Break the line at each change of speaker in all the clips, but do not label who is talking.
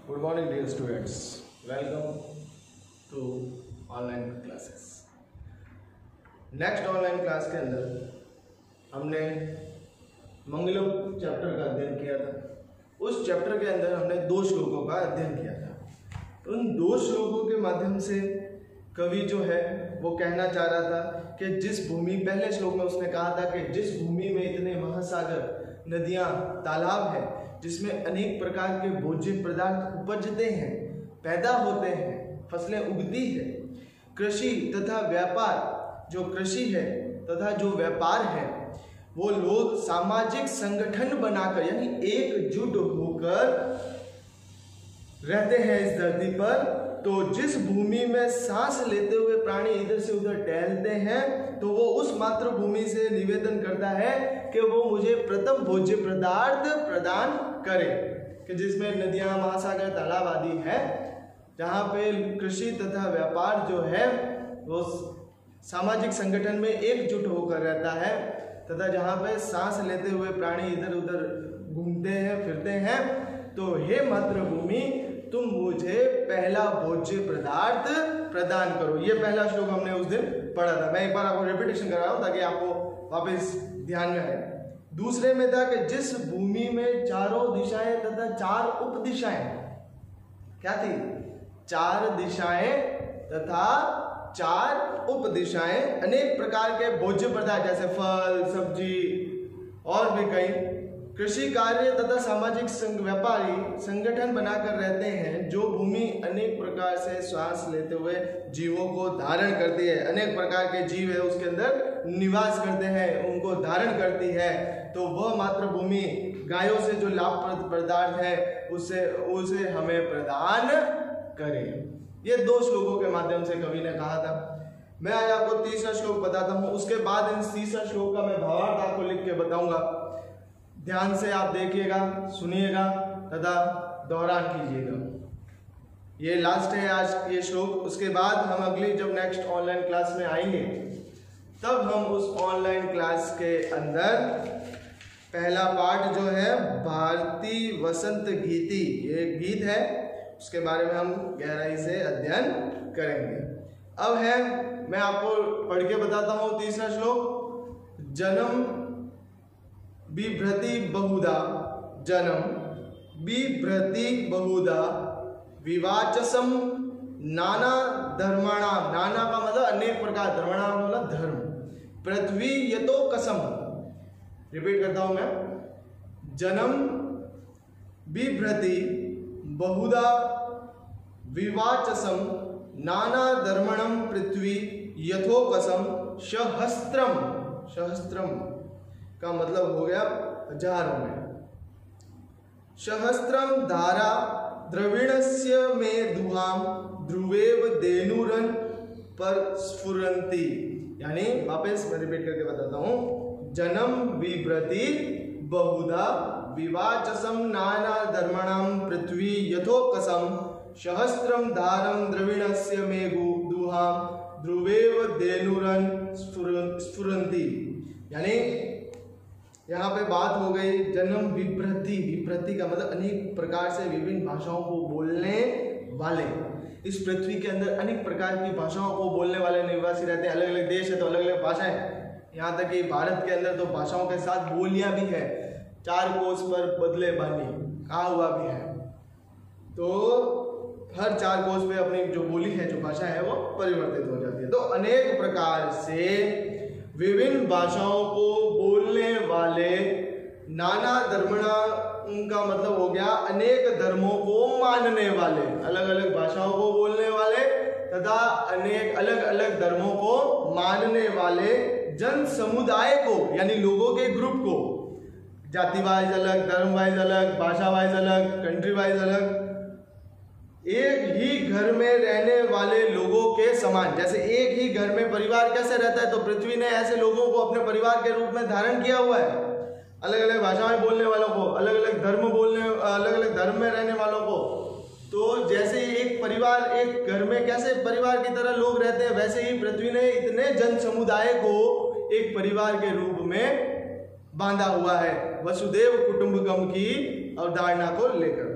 Good morning dear students, welcome to online classes. Next online class के अंदर हमने मंगलम chapter का अध्ययन किया था। उस चैप्टर के अंदर हमने 2 श्लोकों का अध्ययन किया था। उन 2 श्लोकों के माध्यम से कवि जो है वो कहना चाह रहा था कि जिस भूमि, पहले श्लोक में उसने कहा था कि जिस भूमि में इतने महासागर, नदियाँ, तालाब है, जिसमें अनेक प्रकार के भोज्य पदार्थ उपजते हैं, पैदा होते हैं, फसलें उगती है, कृषि तथा व्यापार, जो कृषि है तथा जो व्यापार है, वो लोग सामाजिक संगठन बनाकर यानी एकजुट होकर रहते हैं इस धरती पर। तो जिस भूमि में सांस लेते हुए प्राणी इधर से उधर टहलते हैं, तो वो उस मातृभूमि से निवेदन करता है कि वो मुझे प्रथम भोज्य पदार्थ प्रदान करे, कि जिसमें नदियां, महासागर, तालाब आदि है, जहाँ पे कृषि तथा व्यापार जो है वो सामाजिक संगठन में एकजुट होकर रहता है, तथा जहाँ पे सांस लेते हुए प्राणी इधर उधर घूमते हैं, फिरते हैं। तो हे मातृभूमि, तुम मुझे पहला भोज्य पदार्थ प्रदान करो। ये पहला श्लोक हमने उस दिन पढ़ा था। मैं एक बार आपको रिपीटेशन कर रहा हूँ ताकि आपको वापस ध्यान में आए। दूसरे में था कि जिस भूमि में चारों दिशाएं तथा 4 उप दिशाएं, क्या थी? 4 दिशाएं तथा 4 उप दिशाएं, अनेक प्रकार के भोज्य पदार्थ जैसे फल, सब्जी और भी कई कृषि कार्य तथा सामाजिक व्यापारी संगठन बनाकर रहते हैं। जो भूमि अनेक प्रकार से श्वास लेते हुए जीवों को धारण करती है, अनेक प्रकार के जीव है उसके अंदर निवास करते हैं, उनको धारण करती है, तो वह मातृभूमि गायों से जो लाभप्रद पदार्थ है उसे हमें प्रदान करे। ये 2 श्लोकों के माध्यम से कवि ने कहा था। मैं आज आपको तीसरा श्लोक बताता हूँ, उसके बाद इन तीसरा श्लोक का मैं भावार्थ आपको लिख के बताऊंगा। ध्यान से आप देखिएगा, सुनिएगा तथा दोहरान कीजिएगा। ये लास्ट है आज ये श्लोक। उसके बाद हम अगली जब नेक्स्ट ऑनलाइन क्लास में आएंगे, तब हम उस ऑनलाइन क्लास के अंदर पहला पार्ट जो है भारतीय वसंत गीति, ये गीत है, उसके बारे में हम गहराई से अध्ययन करेंगे। अब है, मैं आपको पढ़ के बताता हूँ तीसरा श्लोक। जन्म बिभ्रति बहुधा, जन्म बिभ्रति बहुधा, विवाचसम नाना धर्माणाम, नाना का मतलब अनेक प्रकार, धर्माणाम मतलब धर्म, पृथ्वी यतो कसम। रिपीट करता हूं मैं। जन्म बिभ्रति बहुधा, विवाचसम नाना धर्मणम, पृथ्वी यथो कसम, सहस्त्रम, सहस्त्रम का मतलब हो गया हजारों में, सहस्त्रम धारा द्रविणस्य में दुहाम, ध्रुवेव धेनुरन पर स्फुरंती। यानी वापस मैं रिपीट करके बताता हूं। जन्म बिभ्रति बहुधा, विवाचसम नाना धर्मणाम, पृथ्वी यथो कसम, सहस्त्रम धारम द्रविणस्य में दुहाम, ध्रुवेव धेनुरन स्फुरंती। यानी यहाँ पे बात हो गई जन्म विभ्रति। विभ्रति का मतलब अनेक प्रकार से विभिन्न भाषाओं को बोलने वाले। इस पृथ्वी के अंदर अनेक प्रकार की भाषाओं को बोलने वाले निवासी रहते हैं। अलग अलग देश है तो अलग अलग भाषाएं, यहाँ तक कि भारत के अंदर तो भाषाओं के साथ बोलियां भी है। 4 कोस पर बदले बानी कहा हुआ भी है। तो हर 4 कोस पे अपनी जो बोली है, जो भाषा है, वो परिवर्तित हो जाती है। तो अनेक प्रकार से विभिन्न भाषाओं को बोलने वाले, नाना धर्मणा उनका मतलब हो गया अनेक धर्मों को मानने वाले, अलग अलग भाषाओं को बोलने वाले तथा अनेक अलग अलग धर्मों को मानने वाले जन समुदाय को, यानी लोगों के ग्रुप को, जाति वाइज अलग, धर्म वाइज अलग, भाषा वाइज अलग, कंट्री वाइज अलग, एक ही घर में रहने वाले लोगों के समान। जैसे एक ही घर में परिवार कैसे रहता है, तो पृथ्वी ने ऐसे लोगों को अपने परिवार के रूप में धारण किया हुआ है। अलग अलग भाषाएं बोलने वालों को, अलग अलग धर्म बोलने, अलग अलग धर्म में रहने वालों को। तो जैसे एक परिवार, एक घर में कैसे परिवार की तरह लोग रहते हैं, वैसे ही पृथ्वी ने इतने जन समुदाय को एक परिवार के रूप में बांधा हुआ है, वसुदेव कुटुंबकम की अवधारणा को लेकर।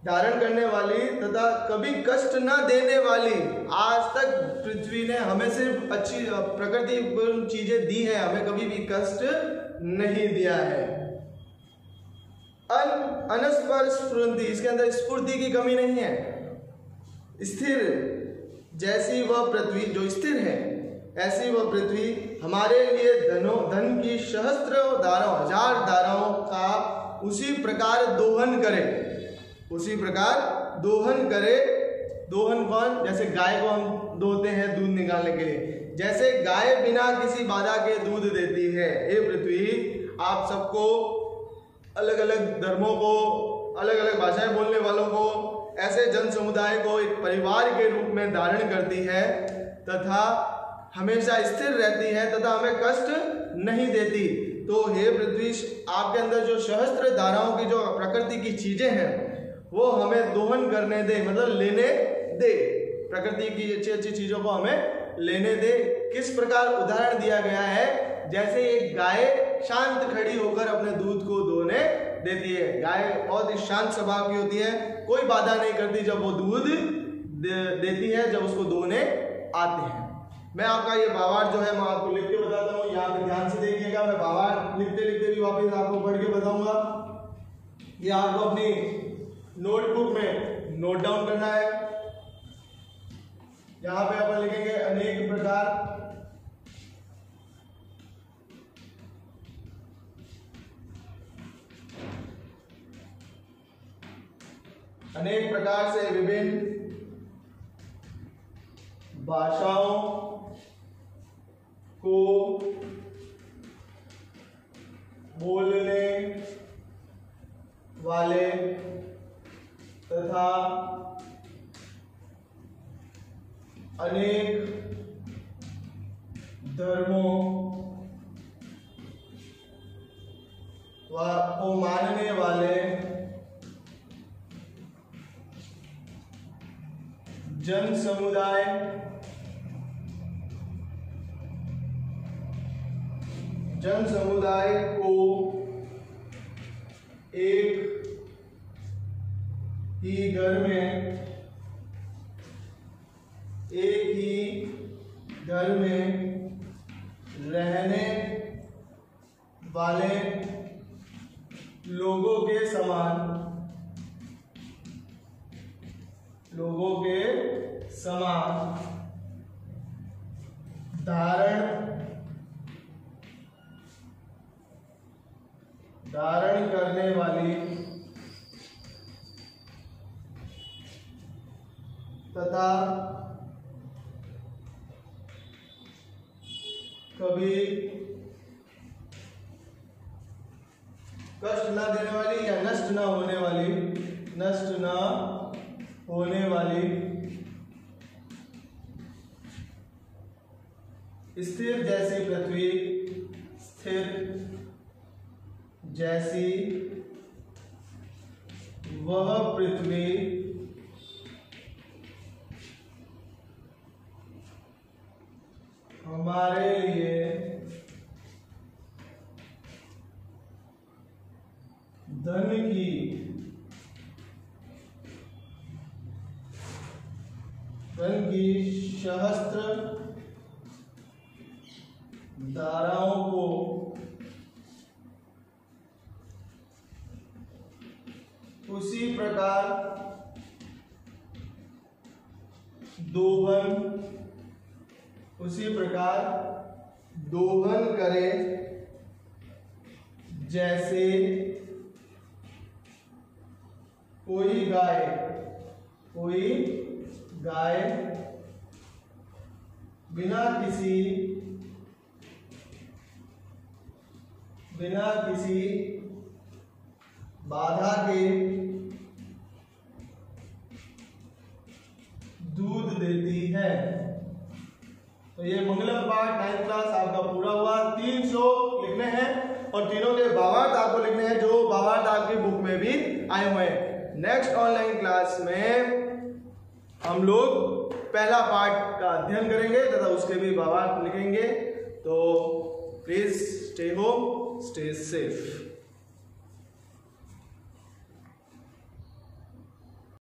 धारण करने वाली तथा कभी कष्ट न देने वाली। आज तक पृथ्वी ने हमें सिर्फ अच्छी प्रकृति चीजें दी है, हमें कभी भी कष्ट नहीं दिया है। अनस्पर स्फुरंती, इसके अंदर स्फूर्ति की कमी नहीं है। स्थिर, जैसी वह पृथ्वी जो स्थिर है ऐसी वह पृथ्वी हमारे लिए धन की सहस्त्र धाराओं, 1000 धाराओं का उसी प्रकार दोहन करे, उसी प्रकार दोहन करे। दोहन कौन? जैसे गाय को हम दोहते हैं दूध निकालने के लिए, जैसे गाय बिना किसी बाधा के दूध देती है। ये पृथ्वी आप सबको, अलग अलग धर्मों को, अलग अलग भाषाएं बोलने वालों को, ऐसे जन समुदाय को एक परिवार के रूप में धारण करती है तथा हमेशा स्थिर रहती है तथा हमें कष्ट नहीं देती। तो हे पृथ्वी, आपके अंदर जो सहस्त्र धाराओं की जो प्रकृति की चीजें हैं वो हमें दोहन करने दे, मतलब लेने दे। प्रकृति की अच्छी अच्छी चीजों को हमें लेने दे। किस प्रकार उदाहरण दिया गया है, जैसे एक गाय शांत खड़ी होकर अपने दूध को दोहने देती है। गाय बहुत ही शांत स्वभाव की होती है, कोई बाधा नहीं करती जब वो दूध देती है, जब उसको दोहने आते हैं। मैं आपका ये भावार्थ जो है मैं आपको लिख के बताता हूँ, यहाँ पे ध्यान से देखिएगा। मैं भावार्थ लिखते लिखते भी वापस आपको पढ़ के बताऊंगा। ये आपको अपनी नोटबुक में नोट डाउन करना है। यहाँ पे अपन लिखेंगे अनेक प्रकार, अनेक प्रकार से विभिन्न भाषाओं को बोलने वाले तथा अनेक धर्मों को मानने वाले जन समुदाय को एक ही घर में रहने वाले लोगों के समान धारण करने वाली तथा कभी कष्ट न देने वाली या नष्ट न होने वाली स्थिर जैसी पृथ्वी, स्थिर जैसी वह पृथ्वी हमारे लिए धन की सहस्त्र धाराओं को उसी प्रकार दोहन करे जैसे कोई गाय बिना किसी बाधा के दूध देती है। तो ये मंगलम पाठ 9th क्लास आपका पूरा हुआ। 300 लिखने हैं और तीनों के भावार्थ आपको लिखने हैं, जो भावार्थ आपकी बुक में भी आए हुए हैं। नेक्स्ट ऑनलाइन क्लास में हम लोग पहला पाठ का अध्ययन करेंगे तथा उसके भी भावार्थ लिखेंगे। तो please stay home, stay safe.